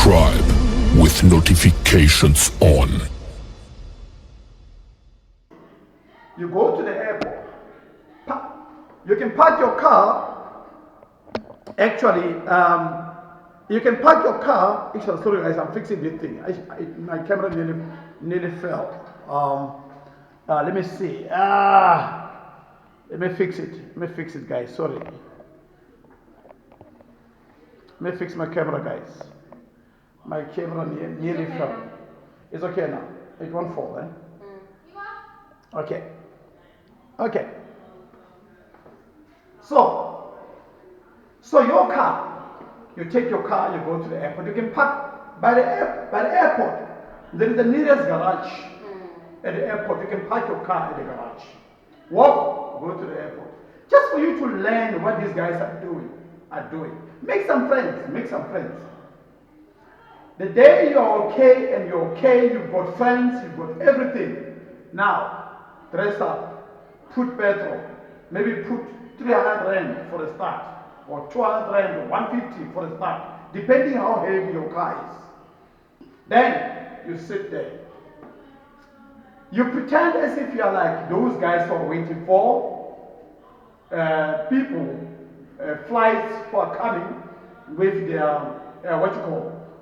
subscribe with notifications on. You go to the airport. You can park your car. Actually, you can park your car. Actually, sorry guys, I'm fixing this thing. My camera nearly fell. Let me see. Let me fix it. Let me fix it, guys. Sorry. Let me fix my camera, guys. My camera nearly fell. It's okay now. It won't fall, eh? Okay. Okay. So your car, you take your car, you go to the airport. You can park by the airport. There is the nearest garage at the airport. You can park your car at the garage. Walk, go to the airport. Just for you to learn what these guys are doing. Make some friends. The day you're okay and you're okay, you've got friends, you've got everything. Now, dress up, put petrol, maybe put 300 rand for a start, or 200 rand, or 150 for a start, depending how heavy your car is. Then, you sit there. You pretend as if you are like those guys who are waiting for flights who are coming with their,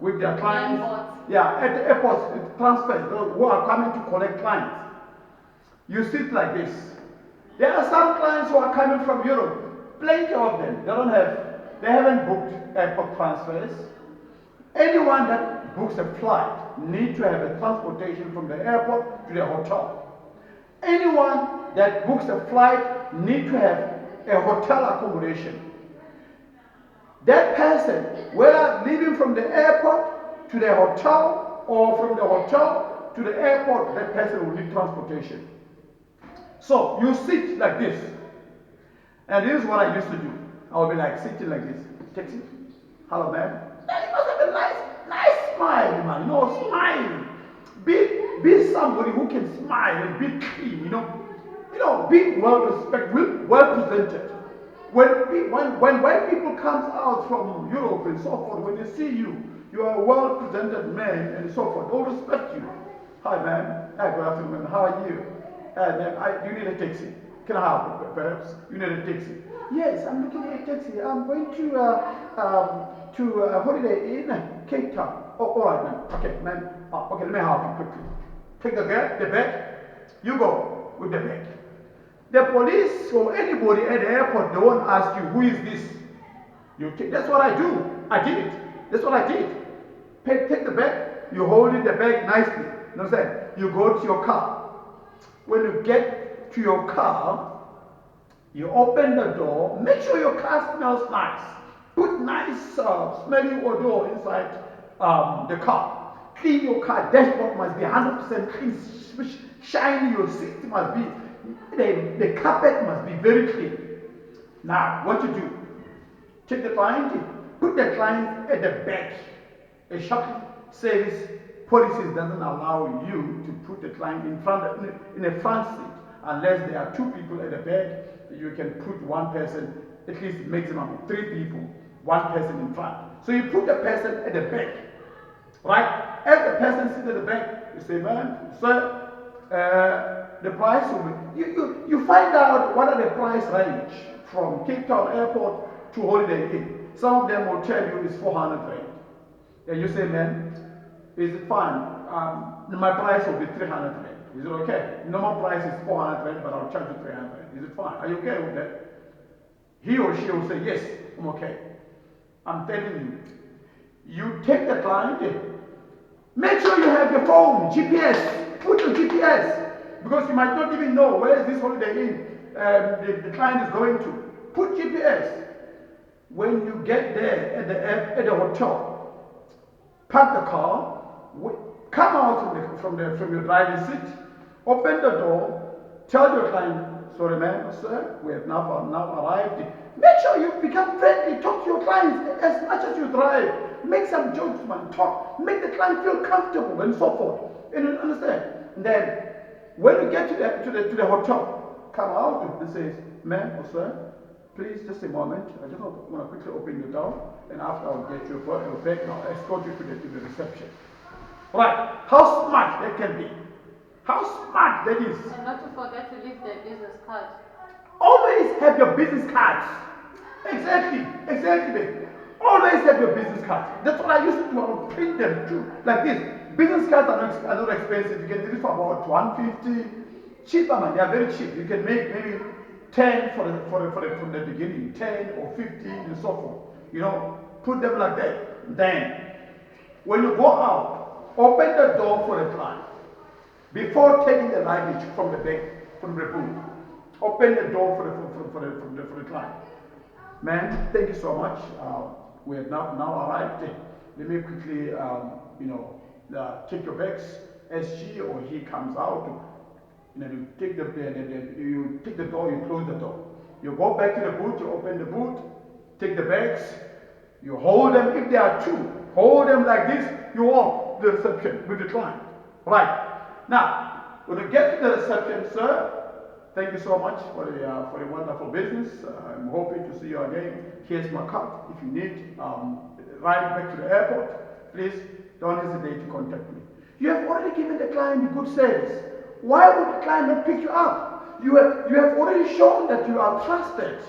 with their clients. Yeah, at the airport, transfers, who are coming to collect clients. You sit like this. There are some clients who are coming from Europe, plenty of them. They haven't booked airport transfers. Anyone that books a flight needs to have a transportation from the airport to the hotel. Anyone that books a flight needs to have a hotel accommodation. That person, whether leaving from the airport to the hotel or from the hotel to the airport, that person will need transportation. So you sit like this. And this is what I used to do. I would be like sitting like this. Taxi. Hello, man. You must have a nice smile, man. No, smile. Be somebody who can smile and be clean, be well respected, well presented. When people come out from Europe and so forth, when they see you, you are a well presented man and so forth. They'll respect you. Hi, man. Hi, good afternoon. How are you? Man, do you need a taxi? Can I help you, perhaps? You need a taxi? Yes, I'm looking for a taxi. I'm going to Holiday Inn, Cape Town. Oh, all right, man. Okay, man. Okay, let me help you quickly. Take the bag. You go with the bag. The police or anybody at the airport, they won't ask you, who is this? That's what I do. I did it. That's what I did. Take the bag. You hold the bag nicely. You know what I'm saying? You go to your car. When you get to your car, you open the door. Make sure your car smells nice. Put nice smelling odor inside the car. Clean your car. Dashboard must be 100% clean, shiny. Your seat must be. The carpet must be very clean. Now, what you do? Take the client. Put the client at the back. A shuttle service policies doesn't allow you to put the client in a front seat unless there are two people at the back. You can put one person, at least maximum 3 people, one person in front. So you put the person at the back, right? As the person sits at the back, you say, man, sir, the price will be. You find out what are the price range from Cape Town Airport to Holiday Inn. Some of them will tell you it's 400 rand. And you say, man, is it fine? My price will be 300 rand. Is it okay? Normal price is 400 rand, but I'll charge you 300 rand. Is it fine? Are you okay with that? He or she will say, yes, I'm okay. I'm telling you. You take the client in. Make sure you have your phone, GPS. Put your GPS. Because you might not even know where is this Holiday Inn the client is going to. Put GPS. When you get there at the hotel, park the car, come out from your driving seat, open the door, tell your client, sorry ma'am, sir, we have now arrived. Make sure you become friendly, talk to your clients as much as you drive. Make some jokes, man, talk, make the client feel comfortable and so forth. And you understand? And then, when you get to the hotel, come out and says, ma'am or sir, please just a moment. I just want to quickly open your door. and after I'll get your bag and I'll escort you to the reception. Right? How smart that can be. How smart that is. And not to forget to leave their business card. Always have your business cards. Exactly, babe. Always have your business cards. That's what I used to do. I would print them too, like this. Business cards are not expensive. You can do it for about 150. Cheaper, man. They are very cheap. You can make maybe 10 from the beginning, 10 or 15 and so forth. You know, put them like that. Then, when you go out, open the door for the client. Before taking the luggage from the bag, from the boot, open the door for the client. Man, thank you so much. We have now arrived. Let me quickly, take your bags. As she or he comes out, you take you take the door, you close the door. You go back to the boot, you open the boot, take the bags, you hold them. If there are two, hold them like this. You walk to the reception with the client. Right. Now, when you get to the reception, sir, thank you so much for the wonderful business. I'm hoping to see you again. Here's my card. If you need ride back to the airport, please don't hesitate to contact me. You have already given the client a good service. Why would the client not pick you up? You have already shown that you are trusted.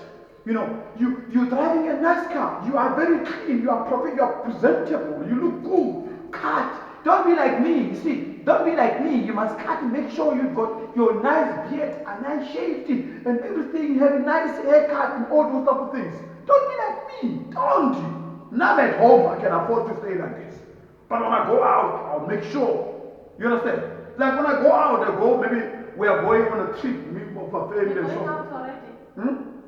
You're driving a nice car. You are very clean. You are proper. You are presentable. You look good. Cut. Don't be like me. You see, don't be like me. You must cut and make sure you've got your nice beard, a nice shaved and everything. You have a nice haircut and all those type of things. Don't be like me. Don't. Now at home, I can afford to stay like this. But when I go out, I'll make sure. You understand? Like when I go out, maybe we are going on a trip, me for family and so. You're going out already.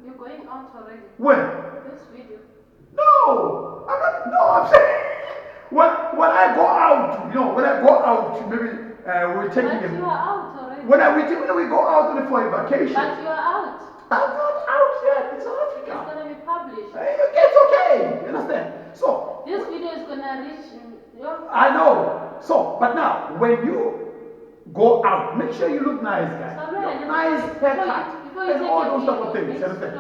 You're going out already. When? This video. No, I'm saying when I go out, maybe we're taking. But you are out already. When we go out for a vacation. But you are out. I'm not out yet. It's Africa. It's gonna be published. It's okay. You understand? So this video is gonna reach your. I know. So, but now when you go out, make sure you look nice, guys. Nice haircut and all those type of things. You understand?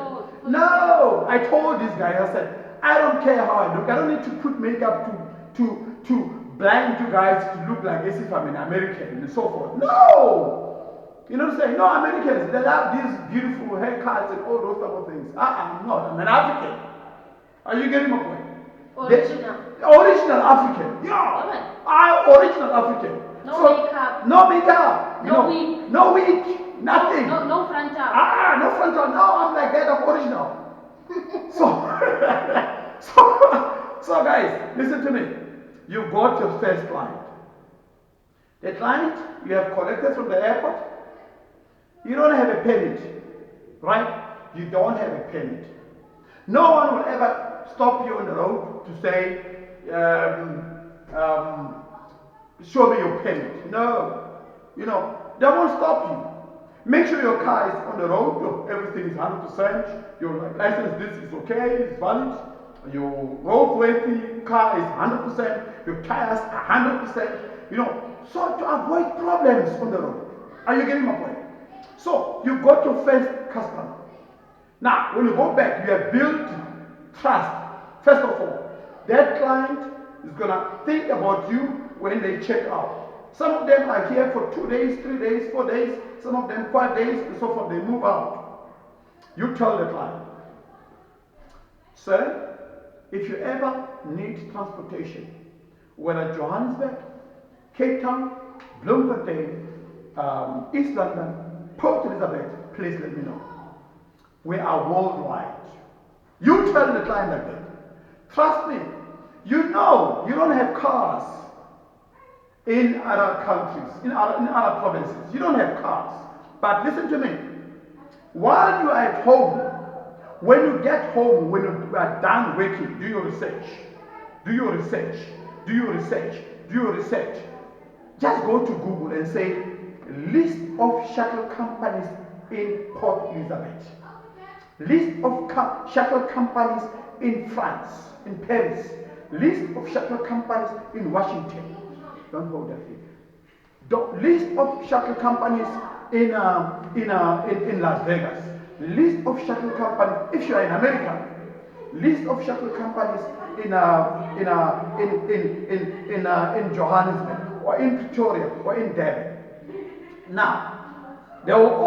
No, I told this guy. I said, I don't care how I look. I don't need to put makeup to blind you guys to look like as if I'm an American and so forth. No. You know what I'm saying? No, Americans, they have these beautiful haircuts and all those type of things. I'm not. I'm an African. Are you getting my point? Original African. Yeah. I'm original African. Makeup. No makeup. Wig. No wig. Nothing. No frontal. No frontal. No, I'm like that. I'm original. So guys, listen to me. You got your first client. The client you have collected from the airport. You don't have a permit, right? You don't have a permit. No one will ever stop you on the road to say, show me your permit. No. They won't stop you. Make sure your car is on the road, everything is 100%, your license, this is okay, it's valid, your roadworthy car is 100%, your tires are 100%, so to avoid problems on the road. Are you getting my point? So, you got your first customer. Now, when you go back, you have built trust. First of all, that client is going to think about you when they check out. Some of them are here for 2 days, 3 days, 4 days, some of them 5 days, and so forth. They move out. You tell the client, sir, if you ever need transportation, whether Johannesburg, Cape Town, Bloemfontein, East London, Port Elizabeth, please let me know. We are worldwide. You tell the client like that. Trust me, you don't have cars in other countries, in other provinces. You don't have cars. But listen to me. While you are at home, when you get home, when you are done working, do your research. Do your research. Do your research. Do your research. Just go to Google and say, list of shuttle companies in Port Elizabeth. List of shuttle companies in France, in Paris. List of shuttle companies in Washington. Don't hold that thing. List of shuttle companies in Las Vegas. List of shuttle companies. If you are in America, list of shuttle companies in Johannesburg or in Pretoria or in Durban. Now, they will all